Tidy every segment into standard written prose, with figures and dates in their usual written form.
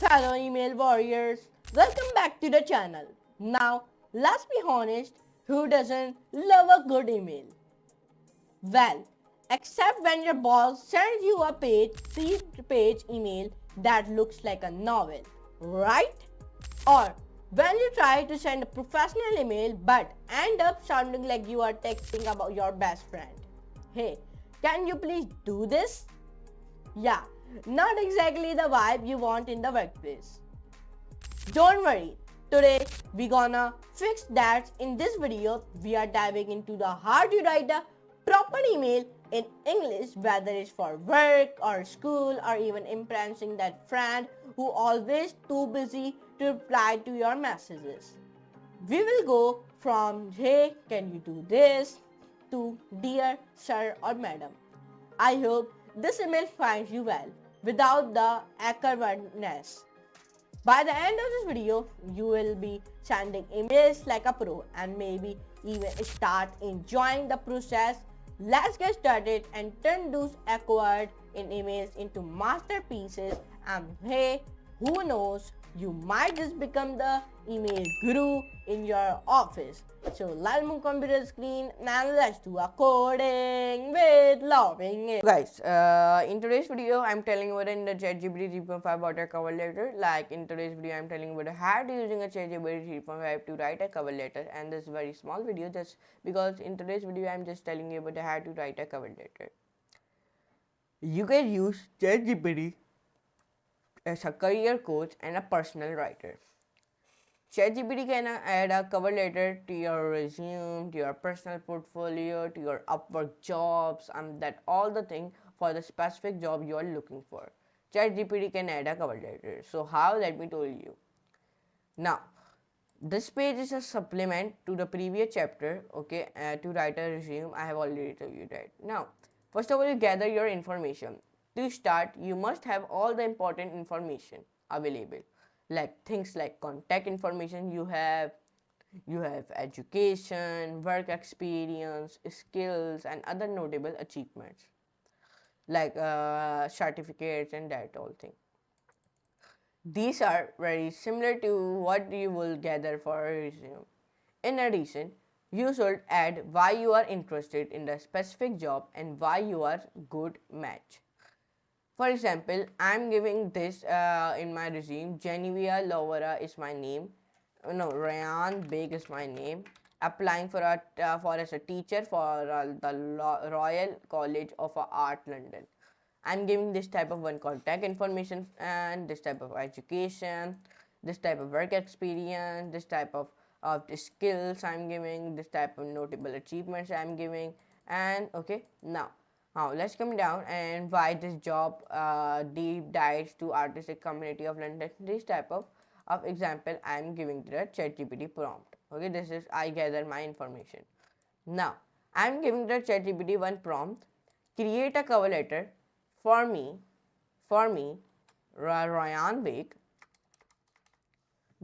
fellow email warriors, welcome back to the channel. Now, let's be honest, who doesn't love a good email? Well, except when your boss sends you a three-page email that looks like a novel, right? Or when you try to send a professional email but end up sounding like you are texting about your best friend. Hey, can you please do this? Yeah, not exactly the vibe you want in the workplace. Don't worry, today we gonna fix that. In this video, we are diving into the how to write a proper email in English, whether it's for work or school or even impressing that friend who always too busy to reply to your messages. We will go from hey, can you do this to dear sir or madam. I hope this email finds you well without the awkwardness. By the end of this video, you will be sending emails like a pro and maybe even start enjoying the process. Let's get started and turn those awkward in emails into masterpieces, and hey, who knows, you might just become the email guru in your office. So let's move computer screen and let's do a coding with loving it. Guys, in today's video, I'm telling you in the ChatGPT 3.5 about a cover letter. Like in today's video, I'm telling you about how to using a ChatGPT 3.5 to write a cover letter. And this very small video just because in today's video, I'm just telling you about how to write a cover letter. You can use ChatGPT as a career coach and a personal writer. ChatGPT can add a cover letter to your resume, to your personal portfolio, to your Upwork jobs, and that all the thing for the specific job you are looking for. ChatGPT can add a cover letter. So how? Let me tell you. Now, this page is a supplement to the previous chapter. Okay, to write a resume, I have already told you that. Now, first of all, you gather your information. To start, you must have all the important information available, like things like contact information you have education, work experience, skills, and other notable achievements like certificates and that all thing. These are very similar to what you will gather for a resume. In addition, you should add why you are interested in the specific job and why you are good match. For example, I'm giving this in my resume. Genevieve Lovera is my name. No, Ryan Beg is my name. Applying for as a teacher for the Royal College of Art, London. I'm giving this type of one contact information and this type of education, this type of work experience, this type of skills I'm giving, this type of notable achievements I'm giving, and okay, now let's come down and why this job deep dives to artistic community of London. This type of example I am giving to the ChatGPT prompt. Okay, this is I gather my information. Now I am giving the ChatGPT one prompt. Create a cover letter for me, Ryan Bake,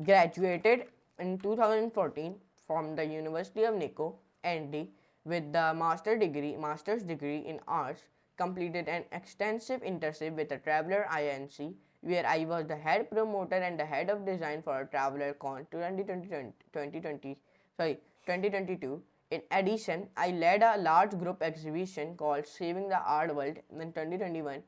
graduated in 2014 from the University of Nico, ND, with the master's degree in arts, completed an extensive internship with a Traveler Inc., where I was the head promoter and the head of design for a Traveler Con 2022. In addition, I led a large group exhibition called Saving the Art World in 2021.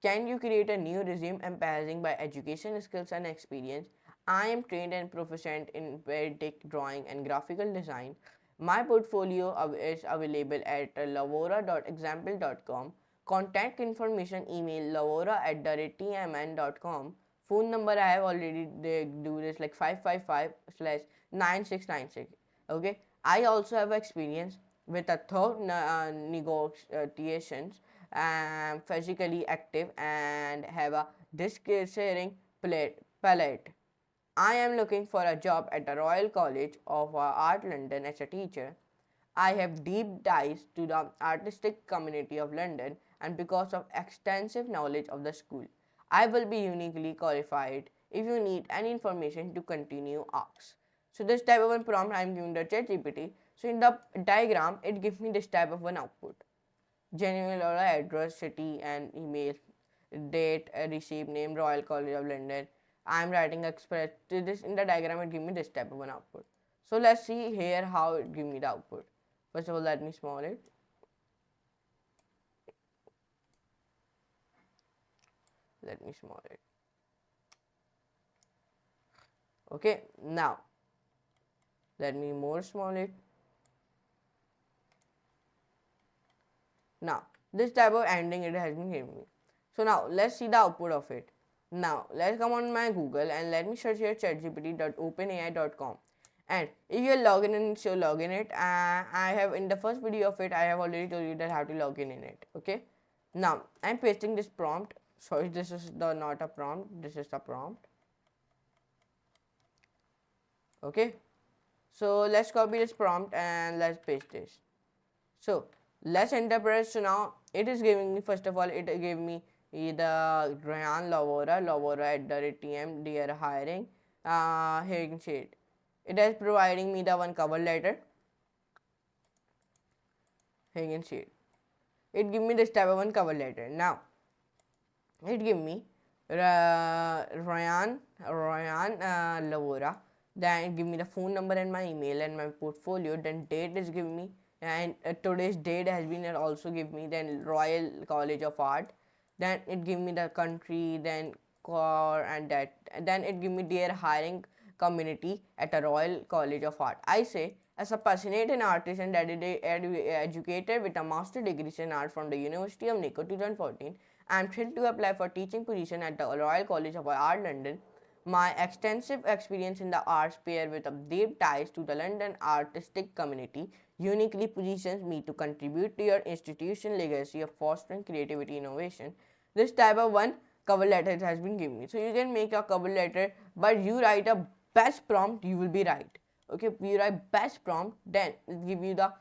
Can you create a new resume emphasizing by education, skills, and experience? I am trained and proficient in Vedic drawing and graphical design. My portfolio is available at lavora.example.com. Contact information email lavora@tmn.com. Phone number I have already do this like 555/9696. Okay. I also have experience with a thought negotiations. Physically active and have a disc-sharing palette. I am looking for a job at the Royal College of Art London as a teacher. I have deep ties to the artistic community of London, and because of extensive knowledge of the school, I will be uniquely qualified. If you need any information to continue, ask. So this type of one prompt I am giving the ChatGPT. So in the diagram, it gives me this type of one output. Genuine address, city and email, date, receipt name, Royal College of London, I'm writing express this in the diagram, it give me this type of an output. So let's see here how it give me the output. First of all, let me small it. Let me small it. Okay, now let me more small it. Now this type of ending it has been given me. So now let's see the output of it. Now let's come on my Google and let me search here ChatGPT.openai.com. And if you're logging in, so log in it. I have in the first video of it, I have already told you that how to log in it. Okay. Now I'm pasting this prompt. Sorry, this is the not a prompt. This is the prompt. Okay. So let's copy this prompt and let's paste this. So let's enter press. So now it is giving me, first of all, it gave me the Ryan Lavora at the TM dear hiring. Here you can see it. It is providing me the one cover letter. Here you can see it. It give me this type of one cover letter. Now it give me Ryan Lavora. Then it give me the phone number and my email and my portfolio. Then date is giving me, and today's date has been also give me. Then Royal College of Art. Then it give me the country, then core and that. And then it give me their hiring community at a Royal College of Art. I say, as a passionate artist and educated with a master degree in art from the University of Nico 2014, I am thrilled to apply for teaching position at the Royal College of Art London. My extensive experience in the arts paired with a deep ties to the London artistic community uniquely positions me to contribute to your institution legacy of fostering creativity innovation. This type of one cover letter has been given me. So you can make a cover letter, but you write a best prompt, you will be right. Okay, you write best prompt, then it give you the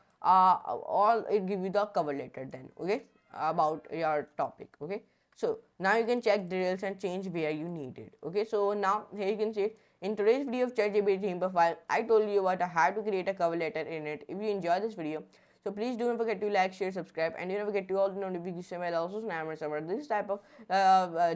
it give you the cover letter then, okay, about your topic. Okay, so now you can check drills and change where you need it. Okay, so now here you can see in today's video of ChatGPT-3.5, I told you about how to create a cover letter in it. If you enjoy this video, so please don't forget to like, share, subscribe, and you don't forget to all the notifications and also snap about this type of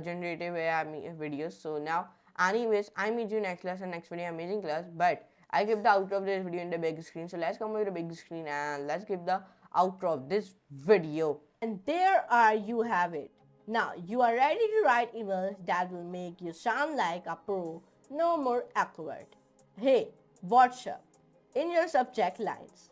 generative AI videos. So now, anyways, I meet you next class and next video amazing class. But I give the outro of this video in the big screen. So let's come over to the big screen and let's give the outro of this video. And there you have it. Now you are ready to write emails that will make you sound like a pro, no more awkward. Hey, what's up? In your subject lines.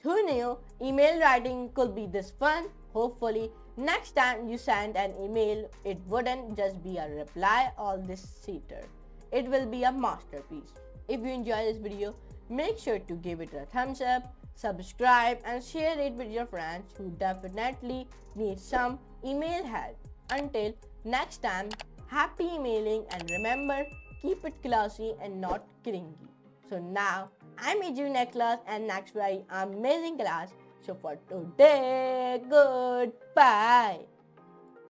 Who knew email writing could be this fun? Hopefully, next time you send an email, it wouldn't just be a reply all this seater. It will be a masterpiece. If you enjoy this video, make sure to give it a thumbs up, subscribe, and share it with your friends who definitely need some email help. Until next time, happy emailing, and remember, keep it classy and not cringy. So now, I meet you next class and next very amazing class. So for today, goodbye.